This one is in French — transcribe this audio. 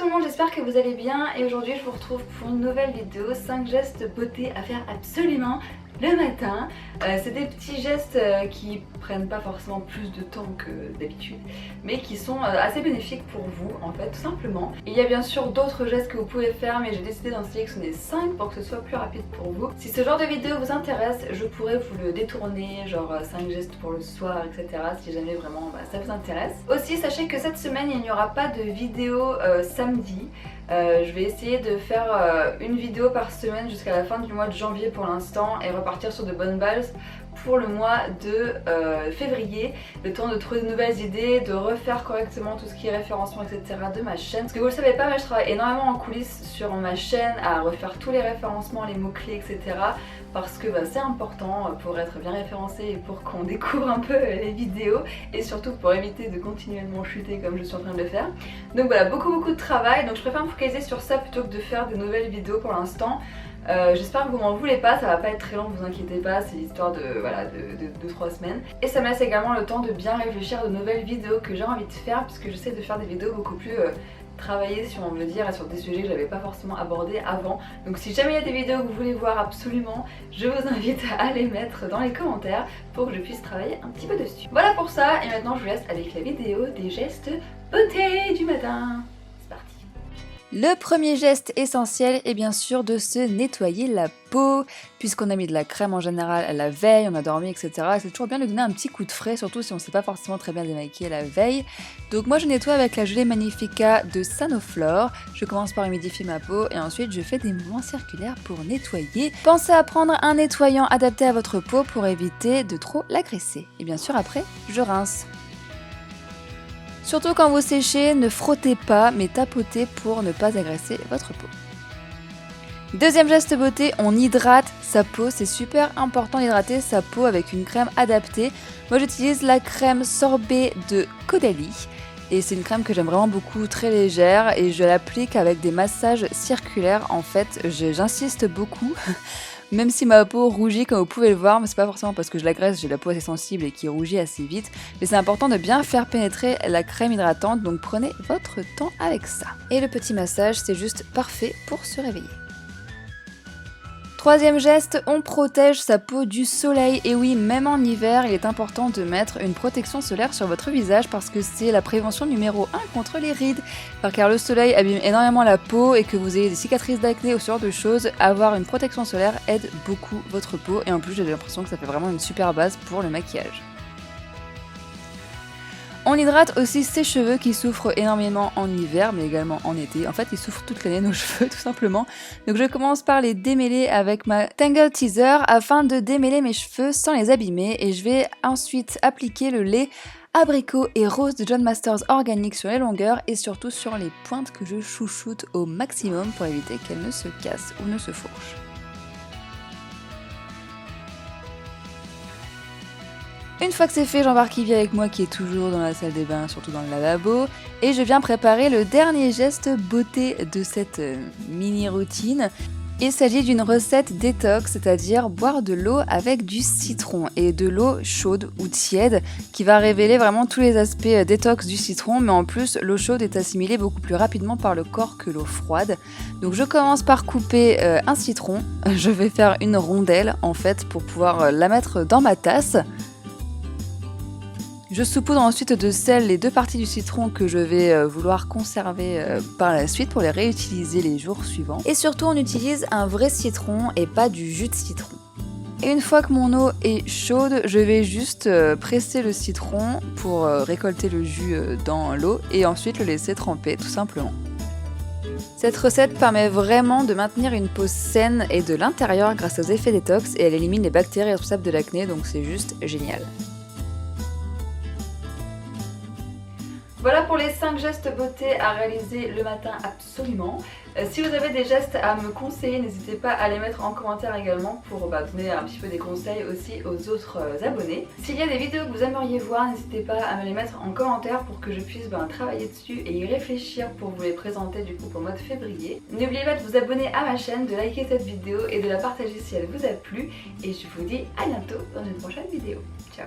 tout le monde, j'espère que vous allez bien et aujourd'hui je vous retrouve pour une nouvelle vidéo 5 gestes beauté à faire absolument le matin. C'est des petits gestes qui prennent pas forcément plus de temps que d'habitude mais qui sont assez bénéfiques pour vous en fait, tout simplement. Il y a bien sûr d'autres gestes que vous pouvez faire mais j'ai décidé d'en sélectionner 5 pour que ce soit plus rapide pour vous. Si ce genre de vidéo vous intéresse, je pourrais vous le détourner, genre 5 gestes pour le soir, etc. si jamais vraiment ça vous intéresse. Aussi sachez que cette semaine il n'y aura pas de vidéo samedi. Je vais essayer de faire une vidéo par semaine jusqu'à la fin du mois de janvier pour l'instant et repartir sur de bonnes bases pour le mois de février, le temps de trouver de nouvelles idées, de refaire correctement tout ce qui est référencement, etc. de ma chaîne. Parce que vous le savez pas, mais je travaille énormément en coulisses sur ma chaîne à refaire tous les référencements, les mots-clés, etc. Parce que c'est important pour être bien référencé et pour qu'on découvre un peu les vidéos et surtout pour éviter de continuellement chuter comme je suis en train de le faire. Donc voilà, beaucoup de travail, donc je préfère me focaliser sur ça plutôt que de faire de nouvelles vidéos pour l'instant. J'espère que vous m'en voulez pas, ça va pas être très long, vous inquiétez pas, c'est l'histoire de 2-3 semaines. Et ça me laisse également le temps de bien réfléchir à de nouvelles vidéos que j'ai envie de faire, puisque j'essaie de faire des vidéos beaucoup plus travaillées, si on veut dire, sur des sujets que j'avais pas forcément abordés avant. Donc si jamais il y a des vidéos que vous voulez voir absolument, je vous invite à les mettre dans les commentaires pour que je puisse travailler un petit peu dessus. Voilà pour ça, et maintenant je vous laisse avec la vidéo des gestes beauté du matin. Le premier geste essentiel est bien sûr de se nettoyer la peau, puisqu'on a mis de la crème en général la veille, on a dormi, etc. C'est toujours bien de donner un petit coup de frais, surtout si on ne s'est pas forcément très bien démaquillé la veille. Donc moi je nettoie avec la gelée Magnifica de Sanoflore. Je commence par humidifier ma peau et ensuite je fais des mouvements circulaires pour nettoyer. Pensez à prendre un nettoyant adapté à votre peau pour éviter de trop l'agresser. Et bien sûr après, je rince. Surtout quand vous séchez, ne frottez pas mais tapotez pour ne pas agresser votre peau. Deuxième geste beauté, on hydrate sa peau. C'est super important d'hydrater sa peau avec une crème adaptée. Moi j'utilise la crème sorbet de Caudalie. Et c'est une crème que j'aime vraiment beaucoup, très légère. Et je l'applique avec des massages circulaires. En fait, j'insiste beaucoup. Même si ma peau rougit comme vous pouvez le voir, mais c'est pas forcément parce que je l'agresse, j'ai la peau assez sensible et qui rougit assez vite. Mais c'est important de bien faire pénétrer la crème hydratante, donc prenez votre temps avec ça. Et le petit massage, c'est juste parfait pour se réveiller. Troisième geste, on protège sa peau du soleil. Et oui, même en hiver, il est important de mettre une protection solaire sur votre visage parce que c'est la prévention numéro 1 contre les rides. Car le soleil abîme énormément la peau et que vous ayez des cicatrices d'acné ou ce genre de choses, avoir une protection solaire aide beaucoup votre peau. Et en plus, j'ai l'impression que ça fait vraiment une super base pour le maquillage. On hydrate aussi ses cheveux qui souffrent énormément en hiver mais également en été. En fait ils souffrent toute l'année nos cheveux tout simplement. Donc je commence par les démêler avec ma Tangle Teaser afin de démêler mes cheveux sans les abîmer. Et je vais ensuite appliquer le lait abricot et rose de John Masters organique sur les longueurs et surtout sur les pointes que je chouchoute au maximum pour éviter qu'elles ne se cassent ou ne se fourchent. Une fois que c'est fait, j'embarque Ivy avec moi qui est toujours dans la salle des bains, surtout dans le lavabo. Et je viens préparer le dernier geste beauté de cette mini routine. Il s'agit d'une recette détox, c'est-à-dire boire de l'eau avec du citron et de l'eau chaude ou tiède qui va révéler vraiment tous les aspects détox du citron. Mais en plus, l'eau chaude est assimilée beaucoup plus rapidement par le corps que l'eau froide. Donc je commence par couper un citron. Je vais faire une rondelle en fait pour pouvoir la mettre dans ma tasse. Je saupoudre ensuite de sel les deux parties du citron que je vais vouloir conserver par la suite pour les réutiliser les jours suivants. Et surtout on utilise un vrai citron et pas du jus de citron. Et une fois que mon eau est chaude, je vais juste presser le citron pour récolter le jus dans l'eau et ensuite le laisser tremper tout simplement. Cette recette permet vraiment de maintenir une peau saine et de l'intérieur grâce aux effets détox et elle élimine les bactéries responsables de l'acné, donc c'est juste génial. Voilà pour les 5 gestes beauté à réaliser le matin absolument. Si vous avez des gestes à me conseiller, n'hésitez pas à les mettre en commentaire également pour donner un petit peu des conseils aussi aux autres abonnés. S'il y a des vidéos que vous aimeriez voir, n'hésitez pas à me les mettre en commentaire pour que je puisse travailler dessus et y réfléchir pour vous les présenter du coup pour le mois de février. N'oubliez pas de vous abonner à ma chaîne, de liker cette vidéo et de la partager si elle vous a plu. Et je vous dis à bientôt dans une prochaine vidéo. Ciao!